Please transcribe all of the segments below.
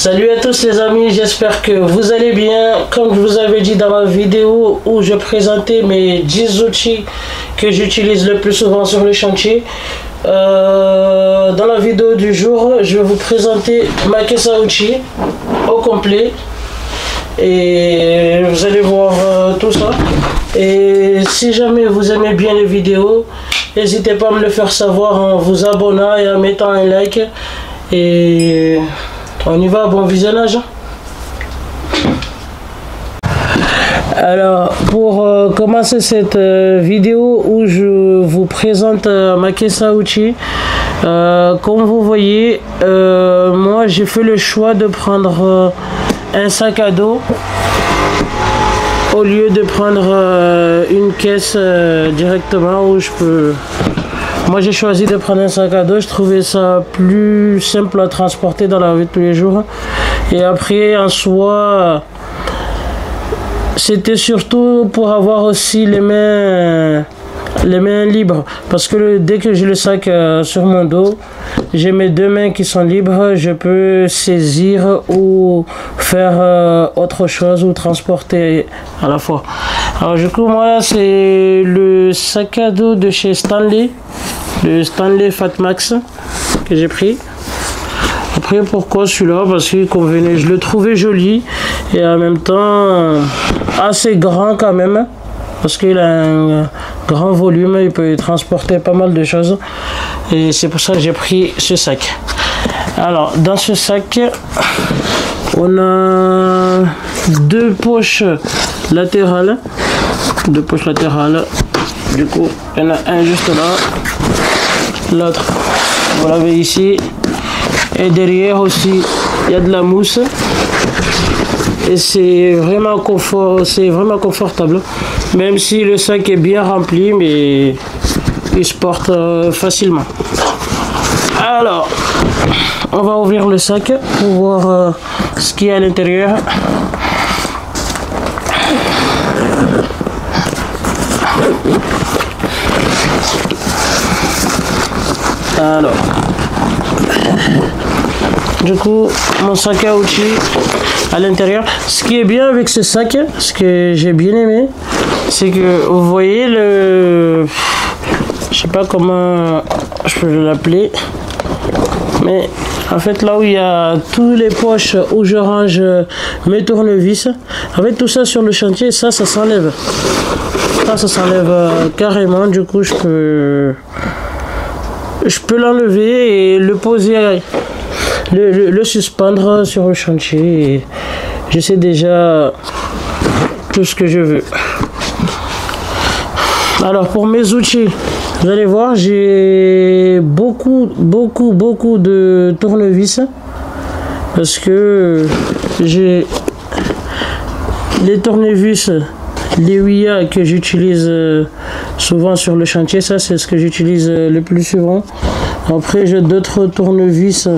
Salut à tous les amis, j'espère que vous allez bien. Comme je vous avais dit dans ma vidéo où je présentais mes 10 outils que j'utilise le plus souvent sur le chantier, dans la vidéo du jour, je vais vous présenter ma caisse à outils au complet. Et vous allez voir tout ça. Et si jamais vous aimez bien les vidéos, n'hésitez pas à me le faire savoir en vous abonnant et en mettant un like. Et on y va, bon visionnage. Alors pour commencer cette vidéo où je vous présente ma caisse à outils, comme vous voyez, moi j'ai fait le choix de prendre un sac à dos au lieu de prendre une caisse directement où je peux. Moi j'ai choisi de prendre un sac à dos, je trouvais ça plus simple à transporter dans la vie de tous les jours. Et après en soi, c'était surtout pour avoir aussi les mains libres. Parce que dès que j'ai le sac sur mon dos, j'ai mes deux mains qui sont libres, je peux saisir ou faire autre chose ou transporter à la fois. Alors du coup moi c'est le sac à dos de chez Stanley, le Stanley Fat Max que j'ai pris. Après pourquoi celui-là? Parce qu'il convenait, je le trouvais joli et en même temps assez grand quand même, parce qu'il a un grand volume, il peut transporter pas mal de choses et c'est pour ça que j'ai pris ce sac. Alors dans ce sac on a deux poches latérales, du coup il y en a un juste là, l'autre vous l'avez ici, et derrière aussi il y a de la mousse et c'est vraiment confortable, même si le sac est bien rempli, mais il se porte facilement. Alors on va ouvrir le sac pour voir ce qu'il y a à l'intérieur. Alors du coup mon sac à outils à l'intérieur, ce qui est bien avec ce sac, ce que j'ai bien aimé, c'est que vous voyez le, je sais pas comment je peux l'appeler, mais en fait là où il y a tous les poches où je range mes tournevis, en fait tout ça sur le chantier, ça s'enlève, ça s'enlève carrément. Du coup je peux l'enlever et le poser, le suspendre sur le chantier, et je sais déjà tout ce que je veux. Alors pour mes outils, vous allez voir, j'ai beaucoup de tournevis, parce que j'ai les tournevis, les Ouya que j'utilise souvent sur le chantier, ça c'est ce que j'utilise le plus souvent. Après j'ai d'autres tournevis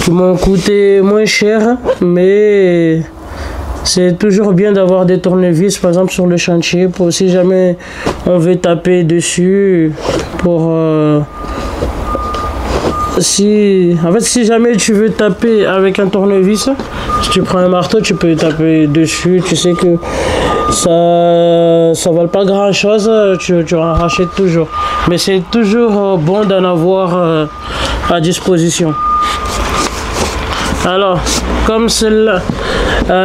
qui m'ont coûté moins cher, mais c'est toujours bien d'avoir des tournevis par exemple sur le chantier, pour si jamais on veut taper dessus, pour si jamais tu veux taper avec un tournevis, si tu prends un marteau tu peux taper dessus, tu sais que ça vale pas grand chose, tu en rachètes toujours, mais c'est toujours bon d'en avoir à disposition. Alors comme celle-là,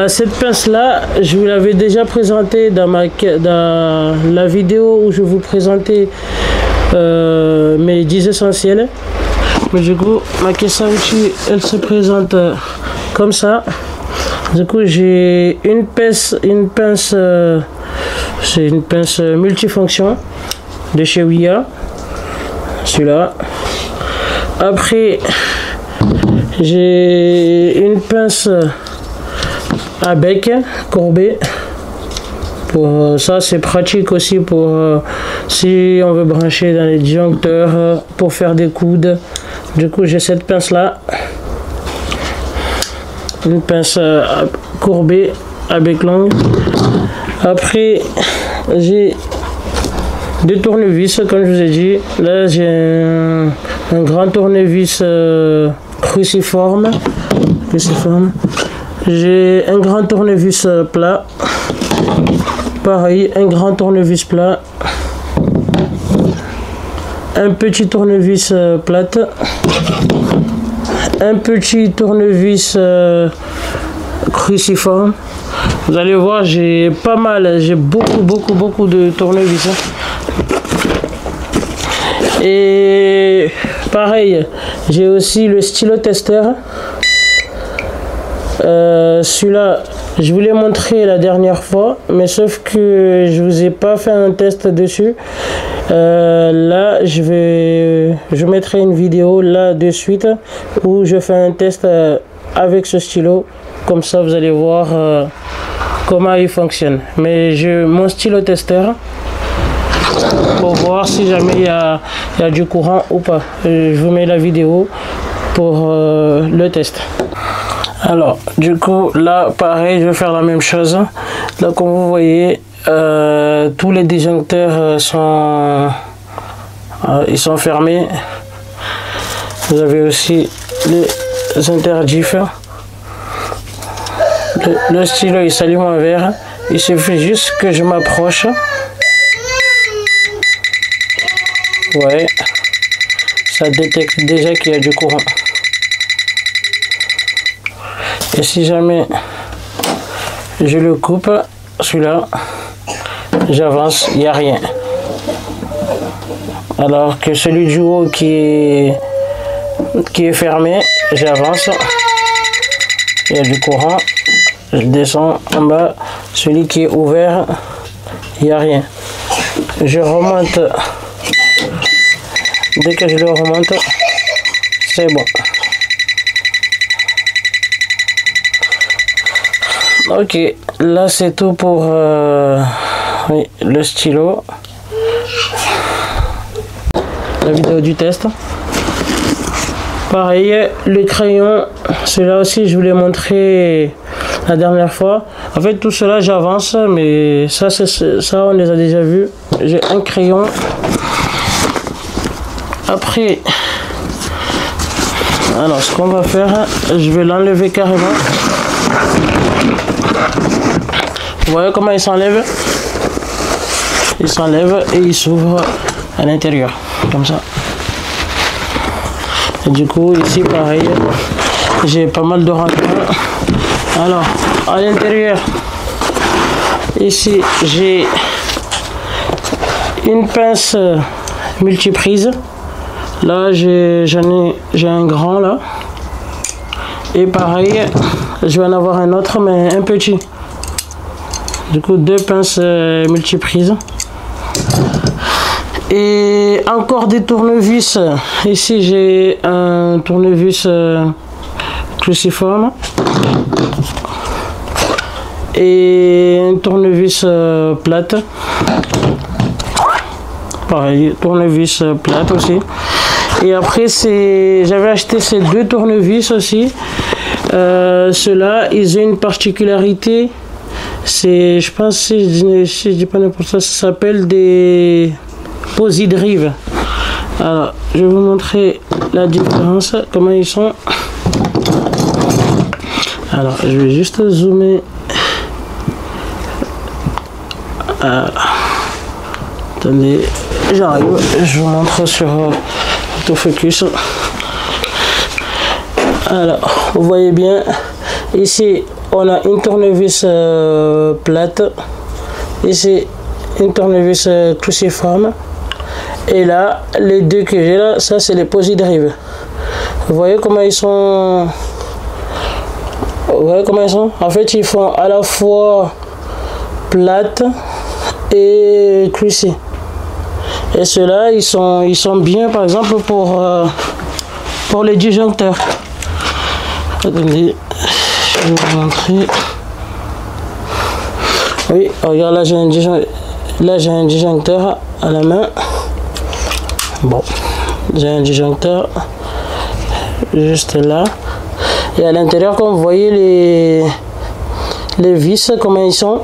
cette pince là je vous l'avais déjà présentée dans la vidéo où je vous présentais mes 10 essentiels, mais du coup ma caisse à outils elle se présente comme ça. Du coup j'ai une pince c'est une pince multifonction de chez Ouya, celui-là. Après j'ai une pince à bec courbé, pour ça c'est pratique aussi pour si on veut brancher dans les disjoncteurs, pour faire des coudes. Du coup j'ai cette pince là, une pince courbée à bec long. Après j'ai des tournevis comme je vous ai dit. Là j'ai un grand tournevis cruciforme cruciforme. J'ai un grand tournevis plat. Pareil, un grand tournevis plat. Un petit tournevis plate. Un petit tournevis cruciforme. Vous allez voir, j'ai pas mal, j'ai beaucoup de tournevis. Et pareil, j'ai aussi le stylo testeur. Celui-là, je vous l'ai montré la dernière fois, mais sauf que je vous ai pas fait un test dessus. Là, je mettrai une vidéo là de suite où je fais un test avec ce stylo. Comme ça, vous allez voir comment il fonctionne. Mais mon stylo testeur pour voir si jamais il y a du courant ou pas. Je vous mets la vidéo pour le test. Alors, du coup, là, pareil, je vais faire la même chose. Là, comme vous voyez, tous les disjoncteurs ils sont fermés. Vous avez aussi les interdifs. Le stylo, il s'allume en vert. Il suffit juste que je m'approche. Ouais, ça détecte déjà qu'il y a du courant. Et si jamais je le coupe, celui-là, j'avance, il n'y a rien. Alors que celui du haut qui est fermé, j'avance, il y a du courant, je descends en bas, celui qui est ouvert, il n'y a rien. Je remonte, dès que je le remonte, c'est bon. Ok, là c'est tout pour oui, le stylo. La vidéo du test. Pareil, le crayon, celui-là aussi je vous l'ai montré la dernière fois. En fait tout cela j'avance, mais ça on les a déjà vus. J'ai un crayon. Après, alors ce qu'on va faire, je vais l'enlever carrément. Vous voyez comment il s'enlève? Il s'enlève et il s'ouvre à l'intérieur, comme ça. Et du coup, ici, pareil, j'ai pas mal de rentrants. Alors, à l'intérieur, ici, j'ai une pince multiprise. Là, j'ai un grand, là. Et pareil, je vais en avoir un autre, mais un petit. Du coup, deux pinces multiprises. Et encore des tournevis. Ici, j'ai un tournevis cruciforme. Et un tournevis plate. Pareil, tournevis plate aussi. Et après, j'avais acheté ces deux tournevis aussi. Ceux-là, ils ont une particularité. Je pense, si je dis pas n'importe quoi, ça s'appelle des Posidrive. Alors, je vais vous montrer la différence, comment ils sont. Alors, je vais juste zoomer. Attendez, j'arrive, je vous montre sur autofocus. Alors, vous voyez bien, ici, on a une tournevis plate. Ici, une tournevis cruciforme. Et là, les deux que j'ai là, ça c'est les Posidrive. Vous voyez comment ils sont? Vous voyez comment ils sont? En fait, ils font à la fois plate et cruci. Et ceux-là, ils sont bien, par exemple, pour les disjoncteurs. Attendez, je vais vous montrer. Oui, regarde, là j'ai un disjoncteur à la main. Bon, j'ai un disjoncteur juste là. Et à l'intérieur, comme vous voyez les vis, comment ils sont.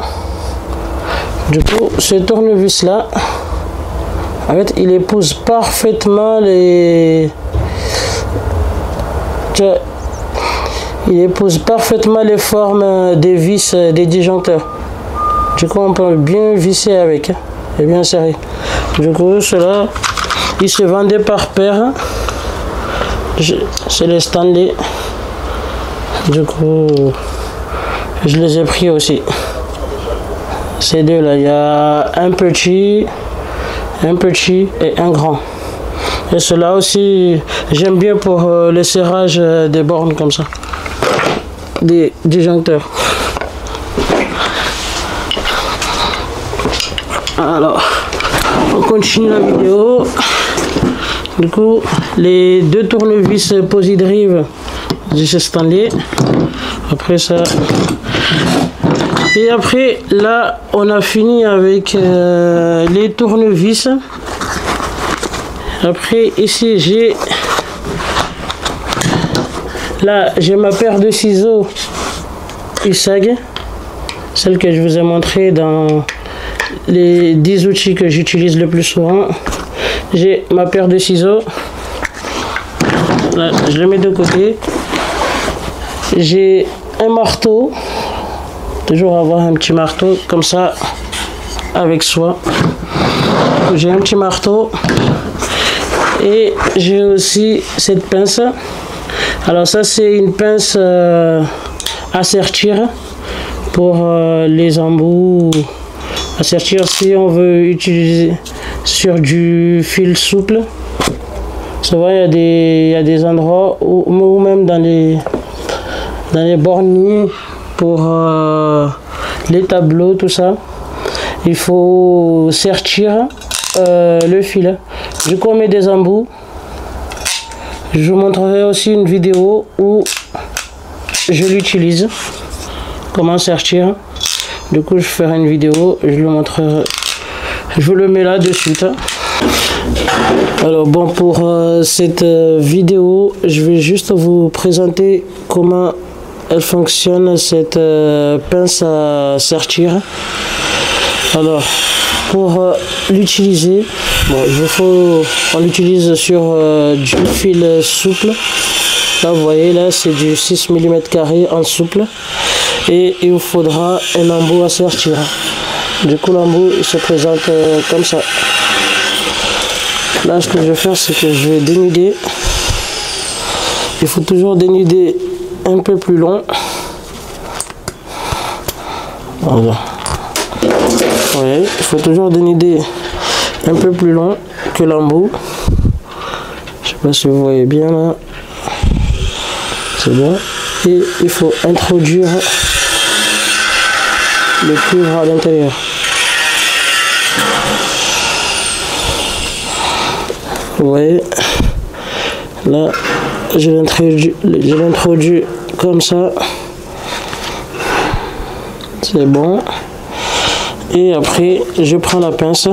Du coup, ce tournevis là, en fait, il épouse parfaitement Il épouse parfaitement les formes des vis des disjoncteurs. Du coup, on peut bien visser avec. Et bien serré. Du coup, cela, ils se vendaient par paire. C'est les Stanley. Du coup, je les ai pris aussi. Ces deux-là, il y a un petit et un grand. Et cela aussi, j'aime bien pour le serrage des bornes comme ça. Des disjoncteurs. Alors, on continue la vidéo. Du coup, les deux tournevis Posidrive de chez Stanley. Après ça. Et après, là, on a fini avec les tournevis. Après, ici, j'ai ma paire de ciseaux ISAG. Celle que je vous ai montré dans les 10 outils que j'utilise le plus souvent. J'ai ma paire de ciseaux. Là, je le mets de côté. J'ai un marteau. Toujours avoir un petit marteau comme ça avec soi. J'ai un petit marteau. Et j'ai aussi cette pince. Alors ça, c'est une pince à sertir pour les embouts. À sertir si on veut utiliser sur du fil souple. Ça va, il y a des endroits ou même dans les bornes pour les tableaux, tout ça. Il faut sertir le fil. Du coup, on met des embouts. Je vous montrerai aussi une vidéo où je l'utilise. Comment sertir. Du coup, je ferai une vidéo, je le montrerai. Je vous le mets là de suite. Alors bon, pour cette vidéo, je vais juste vous présenter comment elle fonctionne, cette pince à sertir. Alors, pour l'utiliser, bon, on l'utilise sur du fil souple. Là, vous voyez, là, c'est du 6 mm carré en souple. Et il vous faudra un embout à sertir. Du coup, l'embout se présente comme ça. Là, ce que je vais faire, c'est que je vais dénuder. Il faut toujours dénuder un peu plus long. Voilà. Ouais, il faut toujours dénuder un peu plus long que l'embout. Je sais pas si vous voyez bien là. C'est bon. Et il faut introduire le cuivre à l'intérieur. Vous voyez, là, je l'introduis comme ça. C'est bon. Et après, je prends la pince.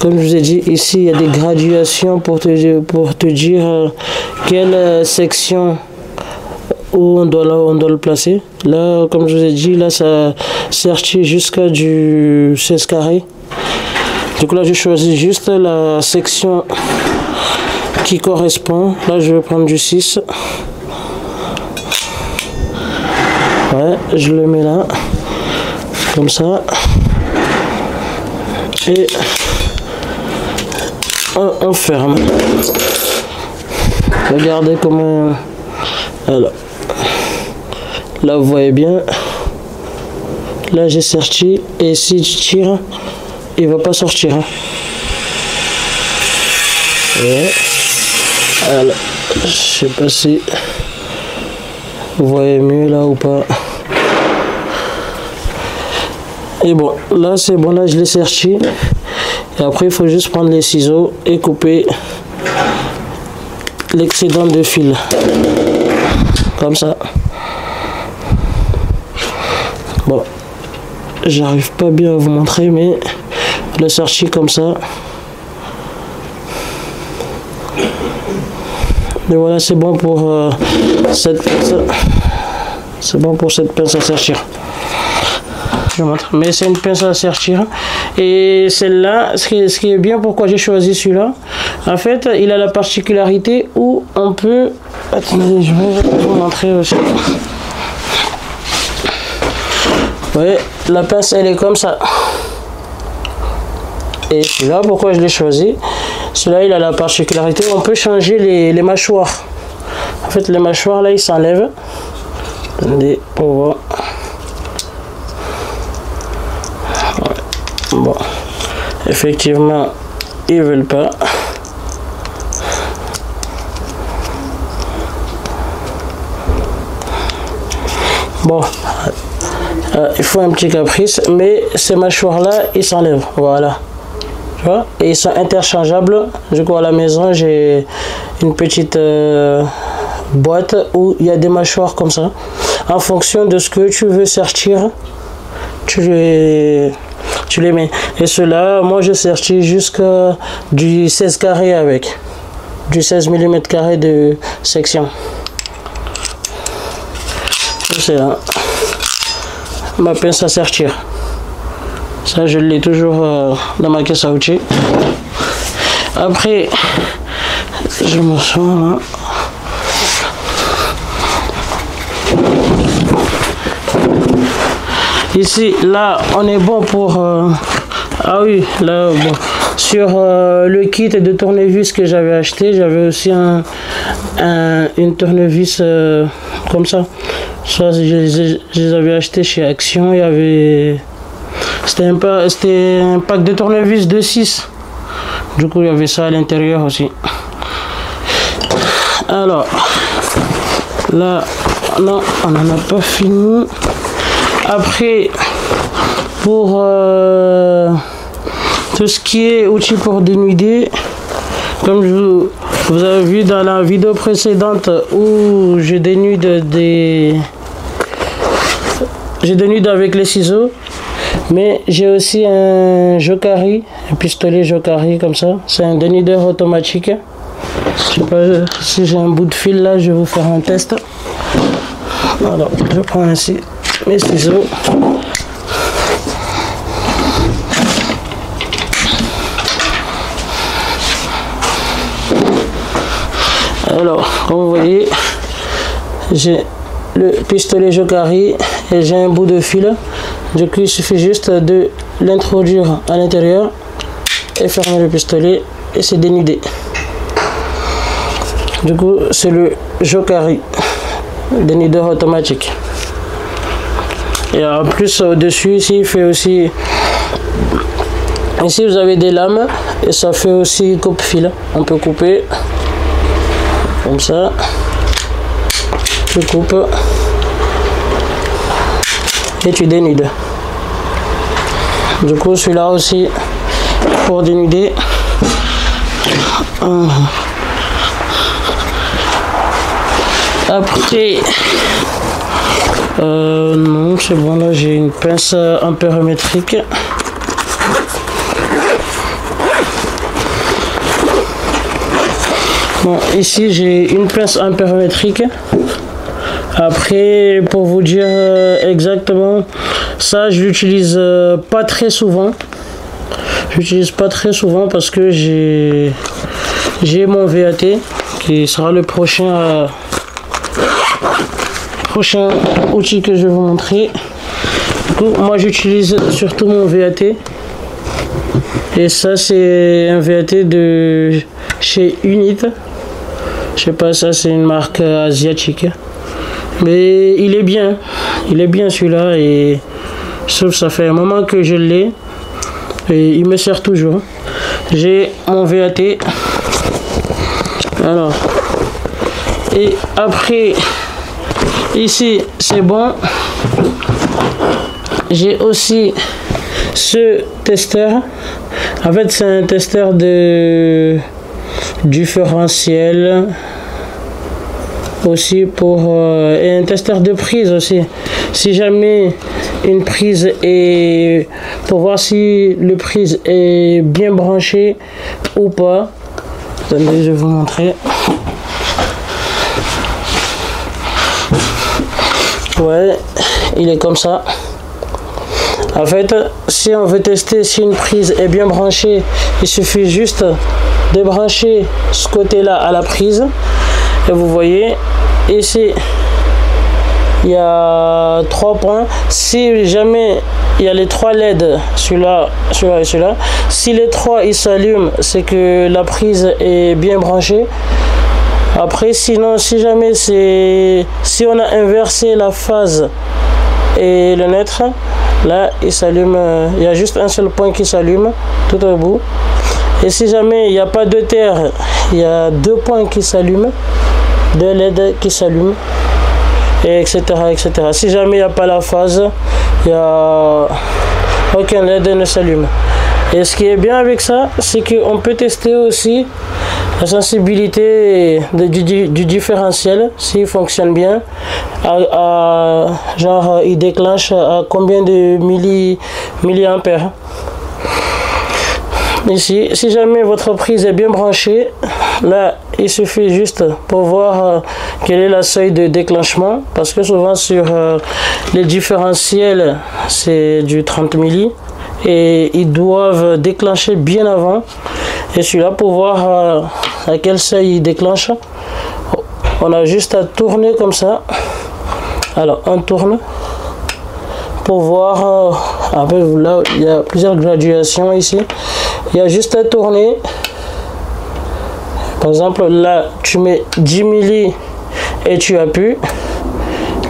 Comme je vous ai dit, ici, il y a des graduations pour te dire quelle section où on doit le placer. Là, comme je vous ai dit, là, ça sertit jusqu'à du 16 carré. Du coup, là, je choisis juste la section qui correspond. Là, je vais prendre du 6. Ouais, je le mets là. Comme ça. Et on ferme. Regardez comment... Alors, là, vous voyez bien. Là, j'ai serti. Et si je tire, il va pas sortir. Ouais. Alors, je sais pas si vous voyez mieux là ou pas. Et bon, là c'est bon, là je l'ai serti. Et après, il faut juste prendre les ciseaux et couper l'excédent de fil. Comme ça. Bon, j'arrive pas bien à vous montrer, mais le serti comme ça. Et voilà, c'est bon pour cette pince. C'est bon pour cette pince à sertir. je montre. Mais c'est une pince à sertir. Et celle-là, ce qui est bien, pourquoi j'ai choisi celui-là, en fait, il a la particularité où on peut... Attendez, je vais vous montrer aussi. Vous voyez, la pince, elle est comme ça. Et celui-là, pourquoi je l'ai choisi? Celui-là, il a la particularité, on peut changer les mâchoires. En fait, les mâchoires, là, ils s'enlèvent. Attendez, pour voir. Ouais. Bon, effectivement, ils veulent pas. Bon, il faut un petit caprice, mais ces mâchoires-là, ils s'enlèvent. Voilà. Tu vois? Et ils sont interchangeables. Du coup, à la maison, j'ai une petite boîte où il y a des mâchoires comme ça. En fonction de ce que tu veux sortir, tu les mets. Et cela, moi, je sortis jusqu'à du 16 carré avec. Du 16 mm carré de section. C'est là. Ma pince à sortir. Ça, je l'ai toujours dans ma caisse à outils. Après, je me sens là. Ici, là, on est bon pour... ah oui, là, bon. Sur le kit de tournevis que j'avais acheté, j'avais aussi une tournevis comme ça. Ça, je les avais achetés chez Action. Il y avait... C'était un pack de tournevis de 6. Du coup, il y avait ça à l'intérieur aussi. Alors, là, non, on n'en a pas fini. Après, pour tout ce qui est outils pour dénuder, comme vous avez vu dans la vidéo précédente où je dénude avec les ciseaux, mais j'ai aussi un Jokari, un pistolet Jokari comme ça. C'est un dénudeur automatique. Je sais pas si j'ai un bout de fil là, je vais vous faire un test. Alors, je prends ainsi mes ciseaux. Alors, comme vous voyez, j'ai le pistolet Jokari et j'ai un bout de fil. Du coup, il suffit juste de l'introduire à l'intérieur et fermer le pistolet et c'est dénudé. Du coup, c'est le Jokari, dénudeur automatique. Et en plus, au-dessus, ici, il fait aussi... Ici, vous avez des lames et ça fait aussi coupe-fil. On peut couper comme ça. Tu coupes et tu dénudes. Du coup, celui-là aussi, pour dénuder. Après, non, c'est bon, là j'ai une pince ampérométrique. Bon, ici j'ai une pince ampérométrique. Après, pour vous dire exactement, ça je l'utilise pas très souvent. J'utilise pas très souvent parce que j'ai mon VAT qui sera le prochain outil que je vais vous montrer. Du coup, moi j'utilise surtout mon VAT. Et ça c'est un VAT de chez Unit. Je sais pas, ça c'est une marque asiatique. Mais il est bien celui-là et sauf ça fait un moment que je l'ai et il me sert toujours. J'ai mon VAT. Alors, et après ici c'est bon. J'ai aussi ce testeur. En fait c'est un testeur de différentiel aussi pour et un testeur de prise aussi. Si jamais une prise est pour voir si le prise est bien branché ou pas. Attendez, je vais vous montrer. Ouais, il est comme ça. En fait, si on veut tester si une prise est bien branchée, il suffit juste de brancher ce côté-là à la prise. Et vous voyez, ici, il y a 3 points. Si jamais il y a les 3 LED, celui-là, celui-là et celui-là, si les 3 ils s'allument, c'est que la prise est bien branchée. Après, sinon, si jamais si on a inversé la phase et le neutre, là il s'allume, il y a juste un seul point qui s'allume tout au bout. Et si jamais il n'y a pas de terre, il y a 2 points qui s'allument, 2 LED qui s'allument, et etc., etc. Si jamais il n'y a pas la phase, il y a aucun LED ne s'allume. Et ce qui est bien avec ça, c'est qu'on peut tester aussi la sensibilité du différentiel, s'il fonctionne bien, genre il déclenche à combien de milliampères. Ici, si jamais votre prise est bien branchée, là il suffit juste pour voir quel est la seuil de déclenchement, parce que souvent sur les différentiels c'est du 30 milli et ils doivent déclencher bien avant. Et celui-là, pour voir à quel seuil il déclenche, on a juste à tourner comme ça. Alors on tourne pour voir. Là il y a plusieurs graduations ici. Il y a juste à tourner. Par exemple, là tu mets 10 milli et tu appuies.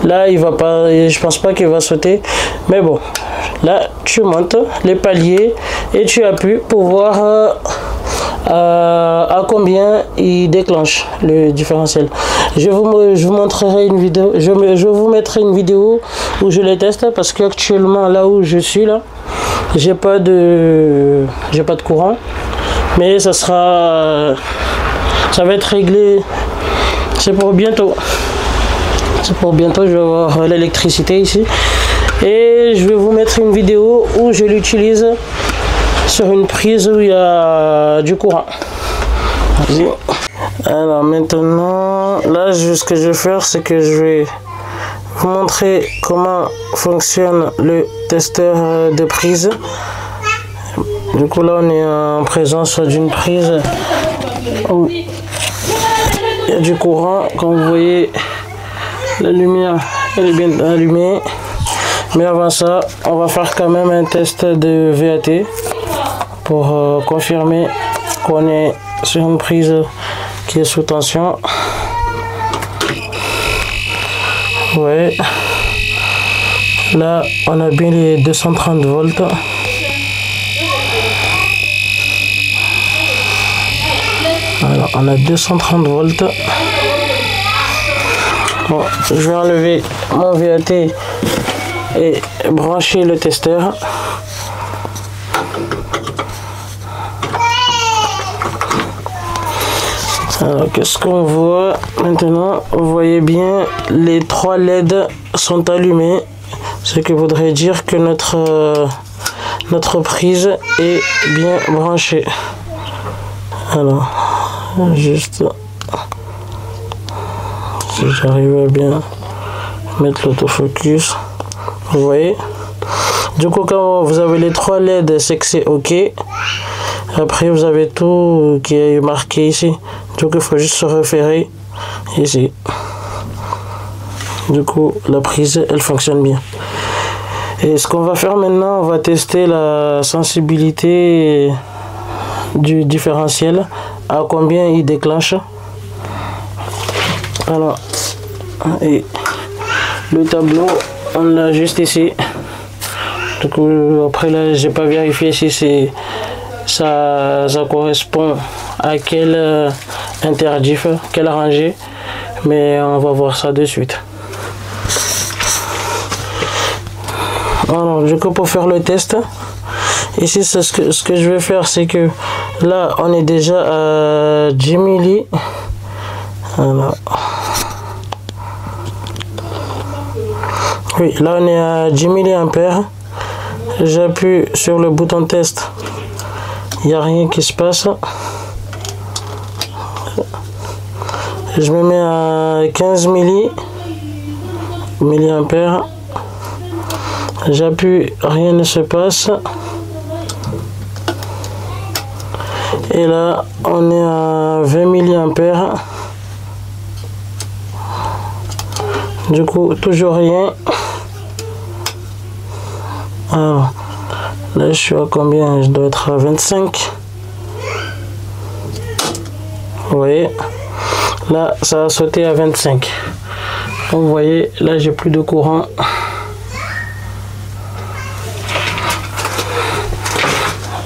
Là il va pas, je pense pas qu'il va sauter, mais bon, là tu montes les paliers et tu appuies pour voir à combien il déclenche le différentiel. Je vous montrerai une vidéo, je vous mettrai une vidéo où je les teste, parce qu'actuellement là où je suis là, j'ai pas de courant, mais ça va être réglé, c'est pour bientôt. Je vais avoir l'électricité ici et je vais vous mettre une vidéo où je l'utilise sur une prise où il y a du courant. Alors maintenant, là ce que je vais faire, c'est que je vais vous montrer comment fonctionne le testeur de prise. Du coup là on est en présence d'une prise où il y a du courant. Comme vous voyez, la lumière elle est bien allumée, mais avant ça on va faire quand même un test de VAT pour confirmer qu'on est sur une prise qui est sous tension. Ouais, là on a bien les 230 volts. Alors on a 230 volts. Bon, je vais enlever mon VAT et brancher le testeur. Alors qu'est-ce qu'on voit maintenant? Vous voyez bien, les 3 LED sont allumés, ce qui voudrait dire que notre prise est bien branchée. Alors juste si j'arrive à bien mettre l'autofocus, vous voyez. Du coup, quand vous avez les 3 LED, c'est que c'est OK. Après vous avez tout qui est marqué ici, donc il faut juste se référer ici. Du coup la prise elle fonctionne bien. Et ce qu'on va faire maintenant, on va tester la sensibilité du différentiel, à combien il déclenche. Alors, et le tableau on l'a juste ici. Du coup après là j'ai pas vérifié si ça correspond à quel interdiff, quelle rangée, mais on va voir ça de suite. Alors du coup, pour faire le test, ici ce que je vais faire, c'est que là on est déjà à 10 milli. Alors, oui, là on est à 10 milliampères. J'appuie sur le bouton test, il n'y a rien qui se passe. Je me mets à 15 milliampères. J'appuie, rien ne se passe. Et là, on est à 20 mA. Du coup, toujours rien. Alors, là, je suis à combien? Je dois être à 25. Vous voyez? Là, ça a sauté à 25. Donc, vous voyez, là, j'ai plus de courant.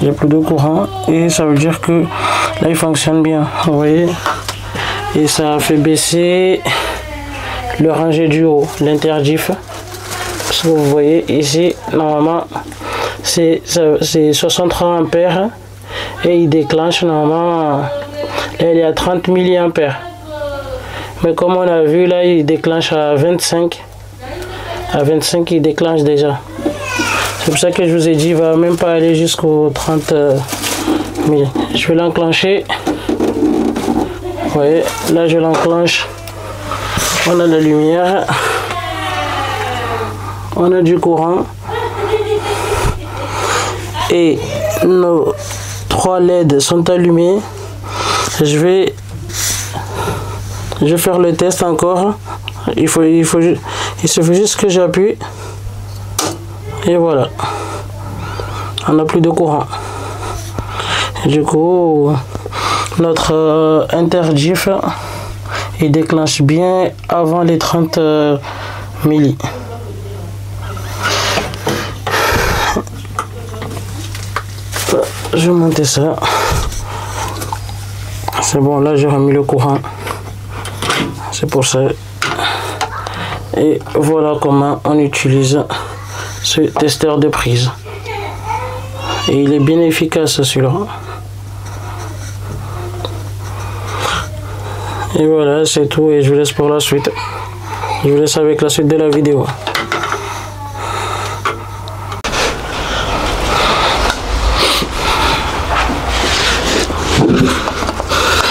J'ai plus de courant et ça veut dire que là il fonctionne bien, vous voyez, et ça a fait baisser le rangé du haut, l'interdiff, parce que vous voyez ici normalement c'est 63 ampères et il déclenche normalement, là il est à 30 mA, mais comme on a vu là il déclenche à 25 il déclenche déjà. C'est pour ça que je vous ai dit, il va même pas aller jusqu'aux 30 000. Je vais l'enclencher. Vous voyez, là je l'enclenche. On a la lumière. On a du courant. Et nos 3 LED sont allumés. Je vais faire le test encore. Il suffit juste que j'appuie. Et voilà, on n'a plus de courant. Et du coup, notre interdiff, il déclenche bien avant les 30 milli. Je vais monter ça. C'est bon, là j'ai remis le courant. C'est pour ça. Et voilà comment on utilise ce testeur de prise. Et il est bien efficace celui-là. Et voilà, c'est tout et je vous laisse pour la suite. Je vous laisse avec la suite de la vidéo.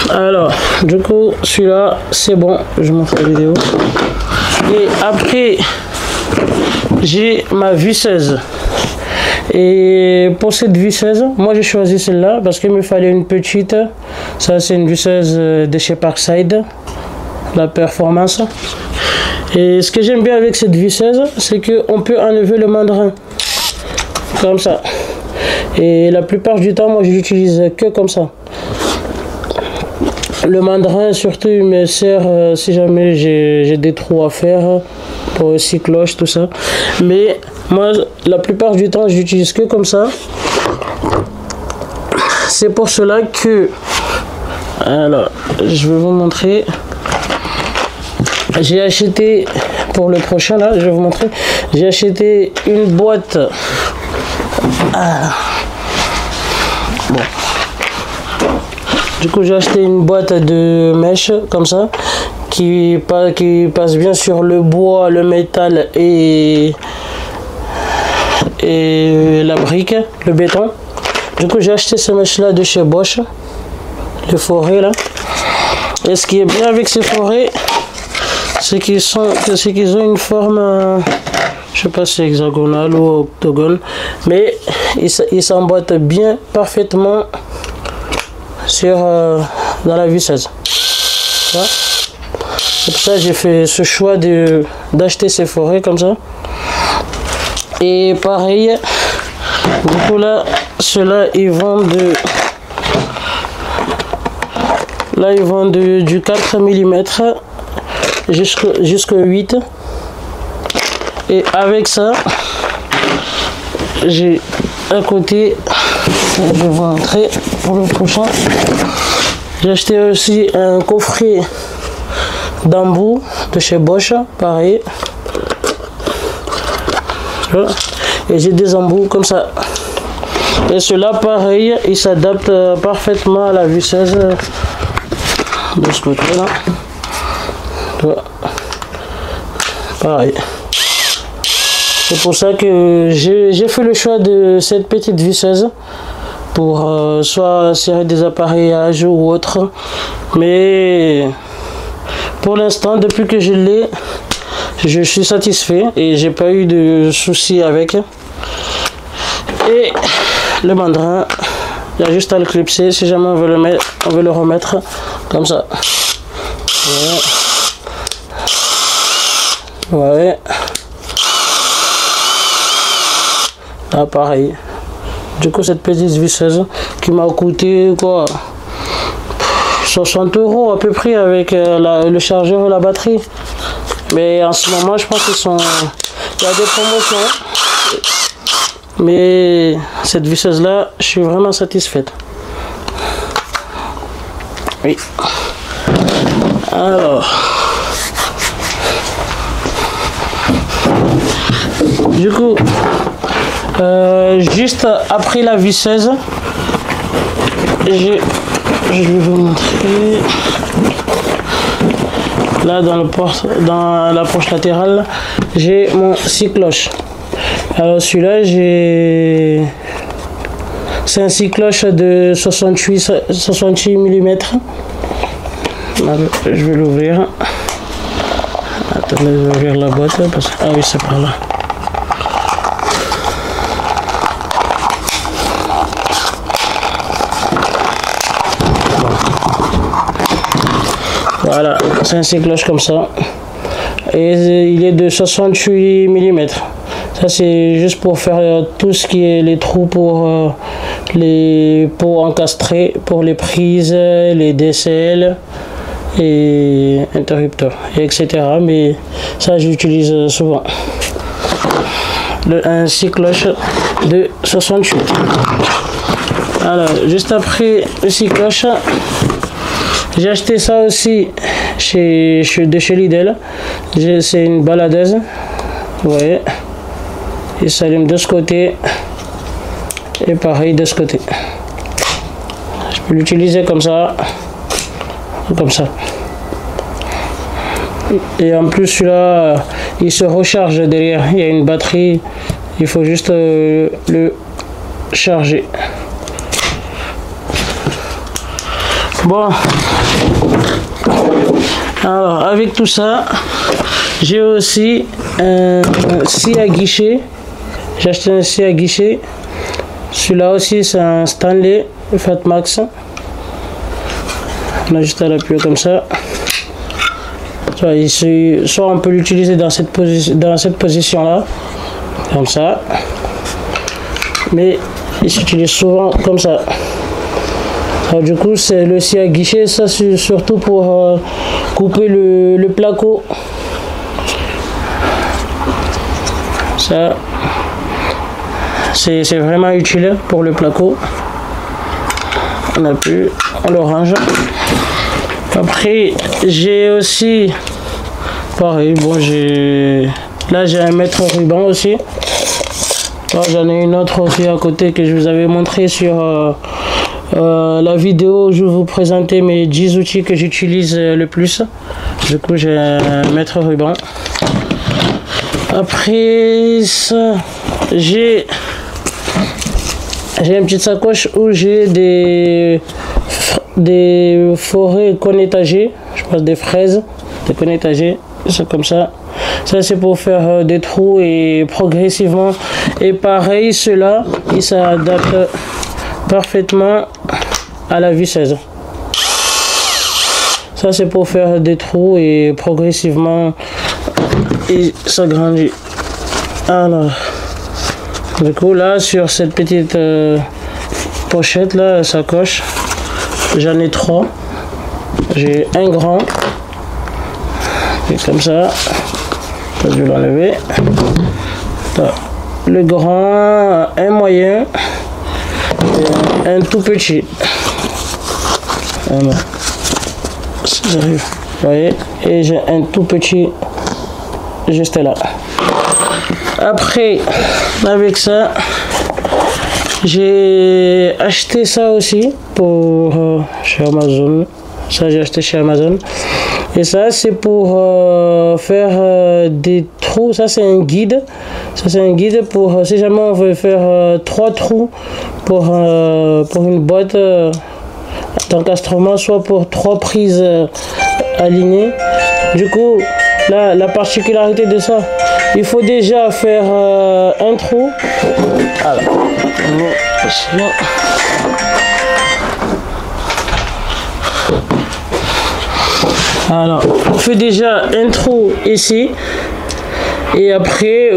Alors, du coup, celui-là, c'est bon. Je montre la vidéo. Et après, j'ai ma visseuse. Et pour cette visseuse, moi j'ai choisi celle-là parce qu'il me fallait une petite. Ça, c'est une visseuse de chez Parkside, la performance. Et ce que j'aime bien avec cette visseuse, c'est qu'on peut enlever le mandrin comme ça. Et la plupart du temps, moi je l'utilise que comme ça. Le mandrin, surtout, il me sert si jamais j'ai des trous à faire pour cycloche, tout ça. Mais moi, la plupart du temps, je l'utilise que comme ça. C'est pour cela que... Alors, je vais vous montrer. J'ai acheté, pour le prochain, là, je vais vous montrer. J'ai acheté une boîte. Bon. Du coup, j'ai acheté une boîte de mèches comme ça qui passe bien sur le bois, le métal et la brique, le béton. Du coup, j'ai acheté ces mèches là de chez Bosch, les forêts là. Et ce qui est bien avec ces forêts, c'est qu'ils ont une forme, je sais pas si c'est hexagonale ou octogone, mais ils s'emboîtent bien parfaitement sur dans la visseuse. C'est pour ça que j'ai fait ce choix d'acheter ces forêts comme ça. Et pareil, du coup là, ceux-là ils vendent du 4 mm jusqu'au 8. Et avec ça, j'ai à côté, je vais vous montrer pour le prochain. J'ai acheté aussi un coffret d'embout de chez Bosch, pareil. Et j'ai des embouts comme ça. Et cela pareil, il s'adapte parfaitement à la visseuse de ce côté là. Pareil. C'est pour ça que j'ai fait le choix de cette petite visseuse pour soit serrer des appareillages ou autre. Mais pour l'instant, depuis que je l'ai, je suis satisfait et j'ai pas eu de soucis avec. Et le mandrin, il y a juste à le clipser si jamais on veut le remettre comme ça. Ouais. Ah, pareil. Du coup, cette petite visseuse qui m'a coûté quoi, 60 € à peu près avec le chargeur et la batterie. Mais en ce moment, je pense qu'ils sont... Il y a des promotions. Mais cette visseuse là, je suis vraiment satisfaite. Oui. Alors. Du coup, juste après la visseuse, je vais vous montrer. Là, dans la poche latérale, j'ai mon 6 cloches. Alors celui-là, c'est un 6 cloches de 68 mm. Alors, je vais l'ouvrir. Attendez, je vais ouvrir la boîte. Parce que... Ah oui, c'est par là. Voilà, c'est un 6 cloches comme ça. Et il est de 68 mm. Ça, c'est juste pour faire tout ce qui est les trous pour encastrer, pour les prises, les DCL et interrupteurs, et etc. Mais ça, j'utilise souvent. Un 6 cloches de 68. Alors, juste après le 6 cloches, j'ai acheté ça aussi de chez Lidl. C'est une baladeuse. Vous voyez, il s'allume de ce côté et pareil de ce côté. Je peux l'utiliser comme ça, comme ça. Et en plus celui-là, il se recharge derrière. Il y a une batterie, il faut juste le charger. Bon, alors avec tout ça, j'ai aussi un scie à guichet. J'ai acheté un scie à guichet. Celui-là aussi, c'est un Stanley Fatmax. On a juste à l'appuyer comme ça. Soit on peut l'utiliser dans cette position-là, comme ça. Mais il s'utilise souvent comme ça. Alors, du coup, c'est le scie à guichet, ça c'est surtout pour couper le placo. Ça, c'est vraiment utile pour le placo. On appuie, on le range. Après, j'ai aussi, pareil, bon, là j'ai un mètre ruban aussi. J'en ai une autre aussi à côté que je vous avais montré sur la vidéo où je vous présentais mes 10 outils que j'utilise le plus. Du coup, j'ai un mètre ruban. Après ça, j'ai une petite sacoche où j'ai des forêts conétagées, je passe des fraises, des conétagées, c'est comme ça. Ça c'est pour faire des trous et progressivement. Et pareil, ceux-là, ils s'adaptent parfaitement à la visseuse. Ça c'est pour faire des trous et progressivement il s'agrandit. Alors, du coup là sur cette petite pochette là, sacoche, j'en ai 3. J'ai un grand, et comme ça, je vais l'enlever. Le grand, un moyen, et un tout petit. Voilà. Si j'arrive, vous voyez, et j'ai un tout petit juste là. Après, avec ça, j'ai acheté ça aussi pour chez Amazon. Ça, j'ai acheté chez Amazon. Et ça, c'est pour faire des trous. Ça, c'est un guide. Ça, c'est un guide pour si jamais on veut faire 3 trous pour une boîte d'encastrement, soit pour 3 prises alignées. Du coup, la particularité de ça, il faut déjà faire un trou. Alors, on fait déjà un trou ici. Et après,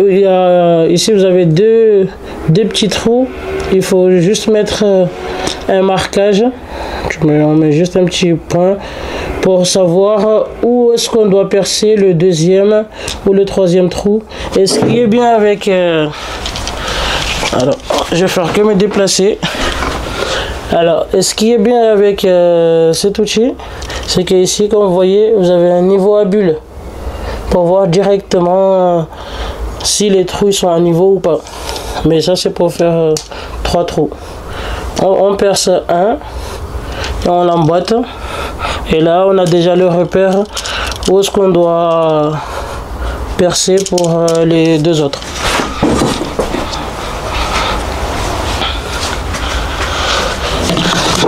ici vous avez deux petits trous. Il faut juste mettre un marquage. On met juste un petit point pour savoir où est-ce qu'on doit percer le deuxième ou le troisième trou. Et ce qui est bien avec... alors, je vais faire que me déplacer. Alors, ce qui est bien avec cet outil, c'est que ici, comme vous voyez, vous avez un niveau à bulle pour voir directement si les trous sont à niveau ou pas. Mais ça, c'est pour faire 3 trous. On perce un et on l'emboîte. Et là, on a déjà le repère où est-ce qu'on doit percer pour les deux autres.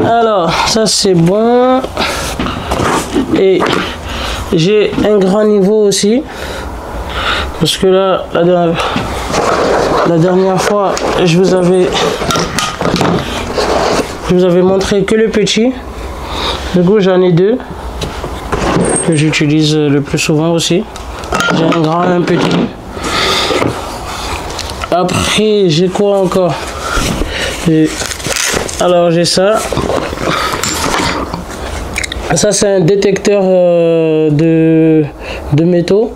Alors, ça c'est bon. Et j'ai un grand niveau aussi. Parce que là, la dernière fois, je vous avais montré que le petit. Du coup, j'en ai deux que j'utilise le plus souvent aussi. J'ai un grand et un petit. Après, j'ai quoi encore? Alors, j'ai ça. Ça, c'est un détecteur de métaux.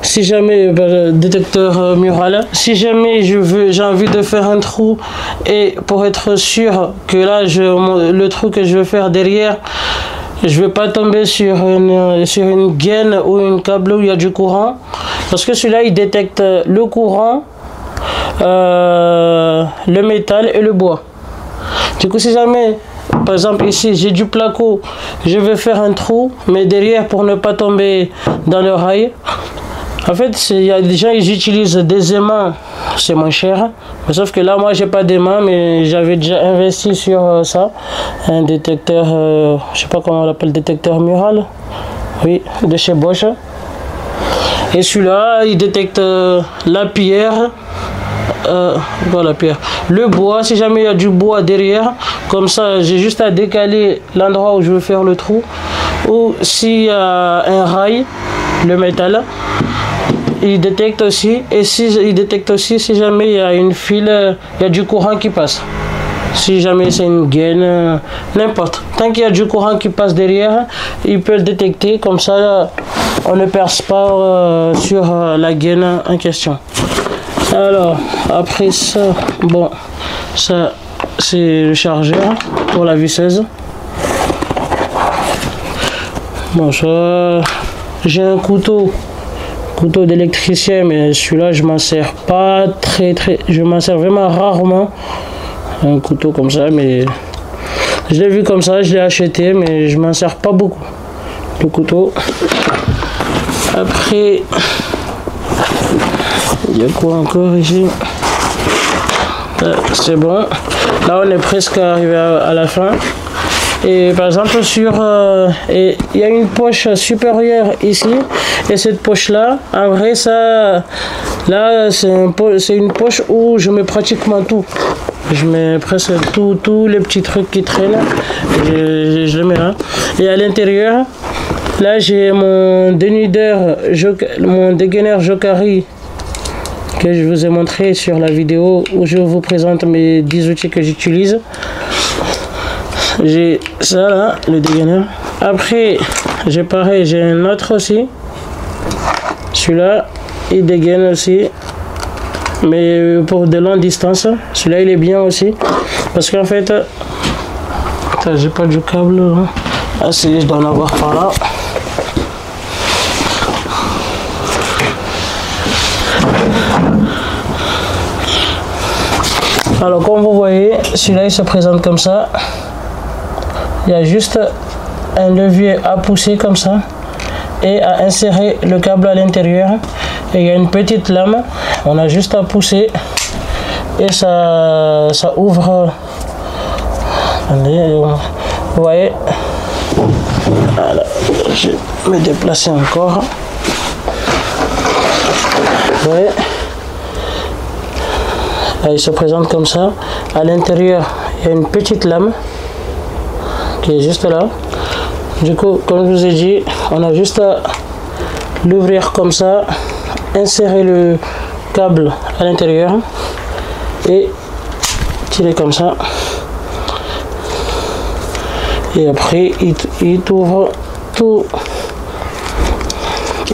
Si jamais, détecteur mural, si jamais j'ai envie de faire un trou et pour être sûr que là, le trou que je veux faire derrière, je vais pas tomber sur une gaine ou une câble où il y a du courant, parce que celui-là, il détecte le courant, le métal et le bois. Du coup, si jamais, par exemple ici, j'ai du placo, je vais faire un trou, mais derrière, pour ne pas tomber dans le rail, en fait, il y a des gens qui utilisent des aimants, c'est moins cher. Sauf que là, moi, j'ai pas d'aimants, mais j'avais déjà investi sur ça. Un détecteur, je sais pas comment on l'appelle, détecteur mural. Oui, de chez Bosch. Et celui-là, il détecte la pierre. La pierre. Le bois, si jamais il y a du bois derrière, comme ça, j'ai juste à décaler l'endroit où je veux faire le trou. Ou s'il y a un rail, le métal. Il détecte aussi, et il détecte aussi si jamais il y a une file, il y a du courant qui passe. Si jamais c'est une gaine, n'importe. Tant qu'il y a du courant qui passe derrière, il peut le détecter. Comme ça, on ne perce pas sur la gaine en question. Alors, après ça, bon, ça c'est le chargeur pour la visseuse. Bon, ça, j'ai un couteau d'électricien, mais celui-là je m'en sers pas je m'en sers vraiment rarement. Un couteau comme ça, mais je l'ai vu comme ça, je l'ai acheté, mais je m'en sers pas beaucoup, le couteau. Après, il y a quoi encore ici? C'est bon, là on est presque arrivé à la fin. Et par exemple il y a une poche supérieure ici, et cette poche là, en vrai ça, là c'est une poche où je mets pratiquement tout. Je mets presque tous les petits trucs qui traînent, je les mets là. Et à l'intérieur, là j'ai mon dénudeur, mon dégaineur Jokari que je vous ai montré sur la vidéo où je vous présente mes 10 outils que j'utilise. J'ai ça là, le dégaineur. Après, j'ai pareil, j'ai un autre aussi. Celui-là, il dégaine aussi. Mais pour de longues distances. Celui-là, il est bien aussi. Parce qu'en fait, j'ai pas du câble. Hein. Ah si, je dois en avoir par là. Alors, comme vous voyez, celui-là, il se présente comme ça. Il y a juste un levier à pousser comme ça et à insérer le câble à l'intérieur. Et il y a une petite lame, on a juste à pousser et ça ouvre. Attendez, vous voyez, voilà, je me déplacer encore. Ouais. Là, il se présente comme ça. À l'intérieur, il y a une petite lame qui est juste là. Du coup, comme je vous ai dit, on a juste à l'ouvrir comme ça, insérer le câble à l'intérieur et tirer comme ça. Et après, il t'ouvre tout.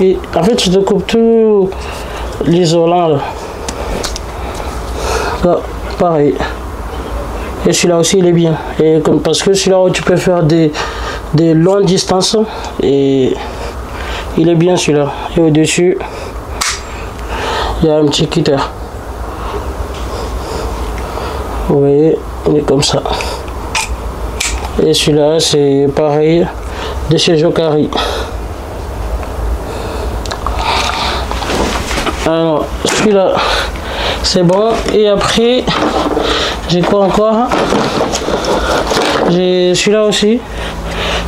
Et en fait, je te coupe tout l'isolant là. Là, pareil. Et celui-là aussi, il est bien. Et comme, parce que celui-là, tu peux faire des longues distances. Et il est bien celui-là. Et au-dessus, il y a un petit cutter. Vous voyez, il est comme ça. Et celui-là, c'est pareil, de chez Jokari. Alors, celui-là, c'est bon. Et après, j'ai quoi encore? J'ai celui-là aussi.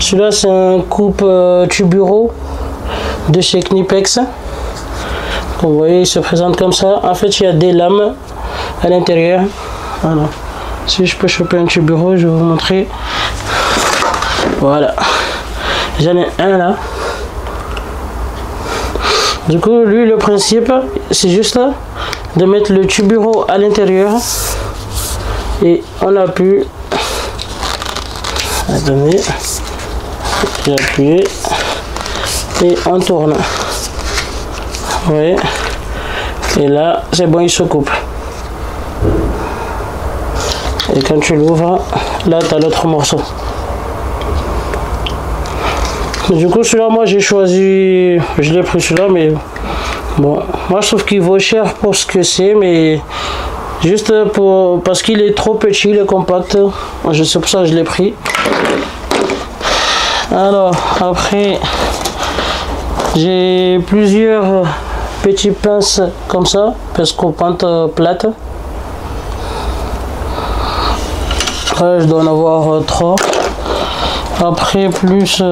Celui-là, c'est un coupe tuburo de chez Knipex. Vous voyez, il se présente comme ça. En fait, il y a des lames à l'intérieur. Voilà. Si je peux choper un tuburo, je vais vous montrer. Voilà. J'en ai un là. Du coup, lui, le principe, c'est juste là, de mettre le tuburo à l'intérieur. Et on appuie. Attendez. J'ai appuyé. Et on tourne. Vous voyez. Et là, c'est bon, il se coupe. Et quand tu l'ouvres, là, tu as l'autre morceau. Du coup, celui-là, moi, j'ai choisi... Je l'ai pris celui-là, mais... Bon, moi, je trouve qu'il vaut cher pour ce que c'est, mais... Juste pour... Parce qu'il est trop petit, il est compact. C'est pour ça que je l'ai pris. Alors, après... J'ai plusieurs petits pinces comme ça, parce qu'on pente plate. Après, je dois en avoir 3. Après, plus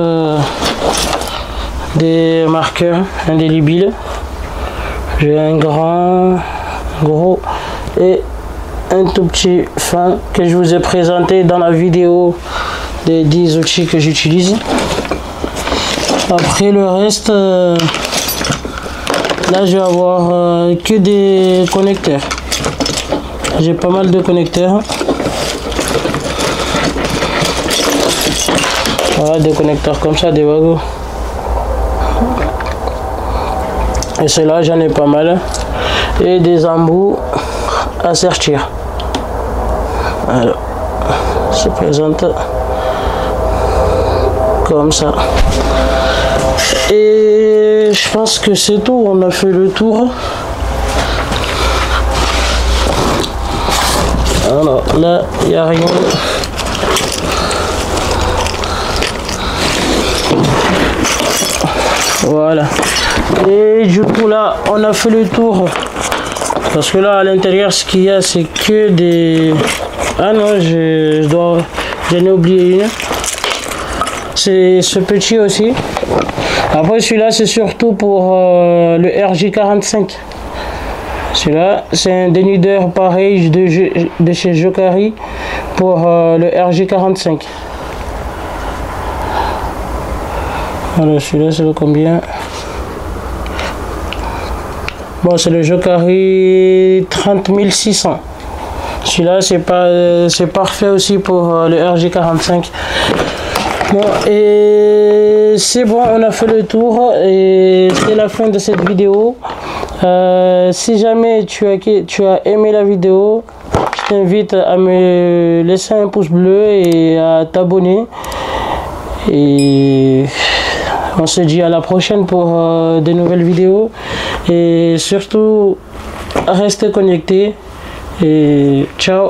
des marqueurs indélébiles. J'ai un grand, gros et un tout petit fin que je vous ai présenté dans la vidéo des 10 outils que j'utilise. Après le reste, là je vais avoir que des connecteurs. J'ai pas mal de connecteurs. Voilà, des connecteurs comme ça, des wagons. Et ceux-là, j'en ai pas mal. Et des embouts à sortir. Alors, se présente comme ça. Et je pense que c'est tout. On a fait le tour. Alors là, il n'y a rien. Voilà. Et du coup là, on a fait le tour. Parce que là, à l'intérieur, ce qu'il y a, c'est que des... Ah non, j'en ai oublié une. C'est ce petit aussi. Après, celui-là, c'est surtout pour le RJ45. Celui-là, c'est un dénudeur pareil de chez Jokari pour le RJ45. Voilà, celui-là, c'est le combien? Bon, c'est le Jokari 30600. Celui-là, c'est parfait aussi pour le RJ45. Bon, et c'est bon, on a fait le tour et c'est la fin de cette vidéo. Si jamais tu as aimé la vidéo, je t'invite à me laisser un pouce bleu et à t'abonner. Et on se dit à la prochaine pour de nouvelles vidéos. Et surtout, restez connectés. Et ciao!